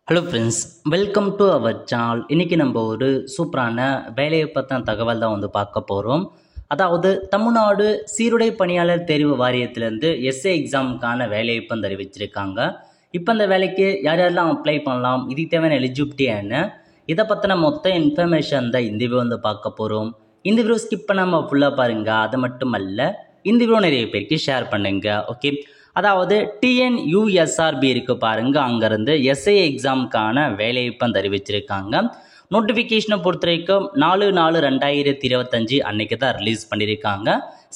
Hello friends, welcome to our channel. இன்றைக்கி நம்ம ஒரு சூப்பரான வேலையை பற்றின தகவல் தான் பார்க்க போகிறோம். அதாவது தமிழ்நாடு சீருடை பணியாளர் தேர்வு வாரியத்திலேருந்து எஸ்ஏ எக்ஸாமுக்கான வேலையை அறிவிச்சிருக்காங்க. இப்போ அந்த வேலைக்கு யார் யாரெல்லாம் அப்ளை பண்ணலாம், இதுக்கு தேவையான எலிஜிபிலிட்டி என்ன, இதை பற்றின மொத்த இன்ஃபர்மேஷன் தான் இந்த வீடியோ பார்க்க போகிறோம். இந்த வீடியோ ஸ்கிப் பண்ணாமல் ஃபுல்லாக பாருங்கள். அது மட்டும் அல்ல, இந்த வீடியோ நிறைய பேருக்கு ஷேர் பண்ணுங்கள். ஓகே, அதாவது டிஎன்யூஎஸ்ஆர்பி இருக்கு பாருங்க, அங்கேருந்து எஸ்ஐ எக்ஸாமுக்கான வேலையை அறிவிச்சிருக்காங்க. நோட்டிஃபிகேஷனை பொறுத்த வரைக்கும் 4/4/2025 அன்னைக்கு தான் ரிலீஸ் பண்ணியிருக்காங்க.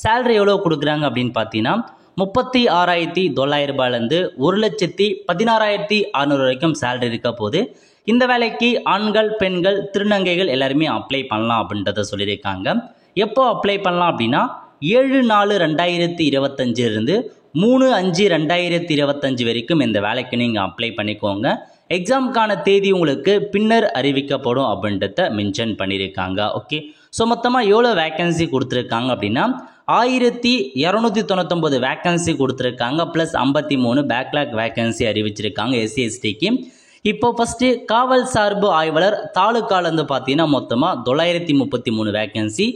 சேலரி எவ்வளோ கொடுக்குறாங்க அப்படின்னு பார்த்தீங்கன்னா 36,900 ரூபாயிலேருந்து 1,16,600 வரைக்கும் சேலரி இருக்க போது. இந்த வேலைக்கு ஆண்கள், பெண்கள், திருநங்கைகள் எல்லாருமே அப்ளை பண்ணலாம் அப்படின்றத சொல்லியிருக்காங்க. எப்போ அப்ளை பண்ணலாம் அப்படின்னா 7/4/2025 இருந்து 3/5/2025 வரைக்கும் இந்த வேலைக்கு நீங்கள் அப்ளை பண்ணிக்கோங்க. எக்ஸாமுக்கான தேதி உங்களுக்கு பின்னர் அறிவிக்கப்படும் அப்படின்றத மென்ஷன் பண்ணியிருக்காங்க. ஓகே, ஸோ மொத்தமாக எவ்வளோ வேக்கன்சி கொடுத்துருக்காங்க அப்படின்னா 1299 வேக்கன்சி கொடுத்துருக்காங்க. ப்ளஸ் 53 பேக்லாக் வேக்கன்சி அறிவிச்சிருக்காங்க எஸ்சி/எஸ்டிக்கு. இப்போ ஃபஸ்ட்டு காவல் சார்பு ஆய்வாளர் தாலுக்காலேருந்து பார்த்தீங்கன்னா மொத்தமாக 933 வேக்கன்சி,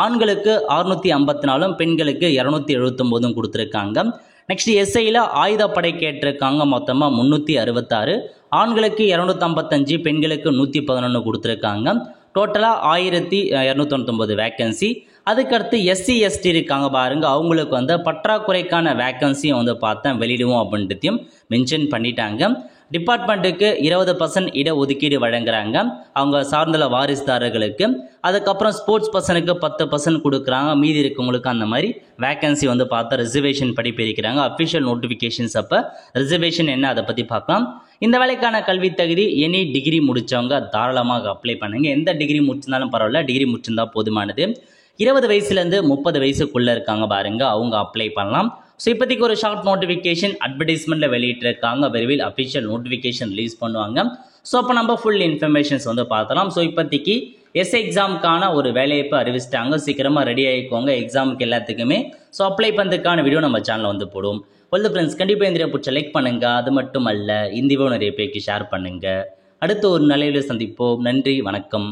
ஆண்களுக்கு 654, பெண்களுக்கு 279 கொடுத்துருக்காங்க. நெக்ஸ்ட் எஸ்ஐயில் ஆயுதப்படை கேட்டிருக்காங்க, மொத்தமாக 366, ஆண்களுக்கு 255, பெண்களுக்கு 111 கொடுத்துருக்காங்க. டோட்டலாக 1299 வேக்கன்சி. அதுக்கடுத்து எஸ்சி/எஸ்டி இருக்காங்க பாருங்க, அவங்களுக்கு பற்றாக்குறைக்கான வேக்கன்சியும் பார்த்தேன் வெளியிடுவோம் அப்படின்றதையும் மென்ஷன் பண்ணிட்டாங்க. டிபார்ட்மெண்ட்டுக்கு 20% இடஒதுக்கீடு வழங்குறாங்க அவங்க சார்ந்துள்ள வாரிசுதாரர்களுக்கு. அதுக்கப்புறம் ஸ்போர்ட்ஸ் பர்சனுக்கு 10% கொடுக்குறாங்க. மீதி இருக்கவங்களுக்கு அந்த மாதிரி வேக்கன்சி பார்த்தா ரிசர்வேஷன் படி பிரிக்கிறாங்க. அஃபிஷியல் நோட்டிஃபிகேஷன்ஸ் அப்போ ரிசர்வேஷன் என்ன அதை பற்றி பார்க்கலாம். இந்த வேலைக்கான கல்வி தகுதி எனி டிகிரி முடித்தவங்க தாராளமாக அப்ளை பண்ணுங்க. எந்த டிகிரி முடிச்சிருந்தாலும் பரவாயில்ல, டிகிரி முடிச்சிருந்தா போதுமானது. 20 வயசுலேருந்து 30 வயசுக்குள்ளே இருக்காங்க பாருங்க, அவங்க அப்ளை பண்ணலாம். ஸோ இப்போதைக்கு ஒரு ஷார்ட் நோட்டிஃபிகேஷன் அட்வர்டைஸ்மெண்ட்டில் வெளியிட்டிருக்காங்க. விரைவில் அஃபிஷியல் நோட்டிஃபிகேஷன் ரிலீஸ் பண்ணுவாங்க. ஸோ அப்போ நம்ம ஃபுல் இன்ஃபர்மேஷன்ஸ் பார்த்தலாம். ஸோ இப்போதைக்கு எஸ்ஐ எக்ஸாமுக்கான ஒரு வேலையை அறிவிச்சிட்டாங்க. சீக்கிரமாக ரெடி ஆகிக்கோங்க எக்ஸாமுக்கு எல்லாத்துக்குமே. ஸோ அப்ளை பண்ணுறதுக்கான வீடியோ நம்ம சேனலில் போடுவோம். வெல் ஃப்ரெண்ட்ஸ், கண்டிப்பாக இந்த பிடிச்ச லைக் பண்ணுங்கள். அது மட்டும் அல்ல, இந்த வீடியோ நிறைய பேருக்கு ஷேர் பண்ணுங்கள். அடுத்து ஒரு நிலையில் சந்திப்போம். நன்றி, வணக்கம்.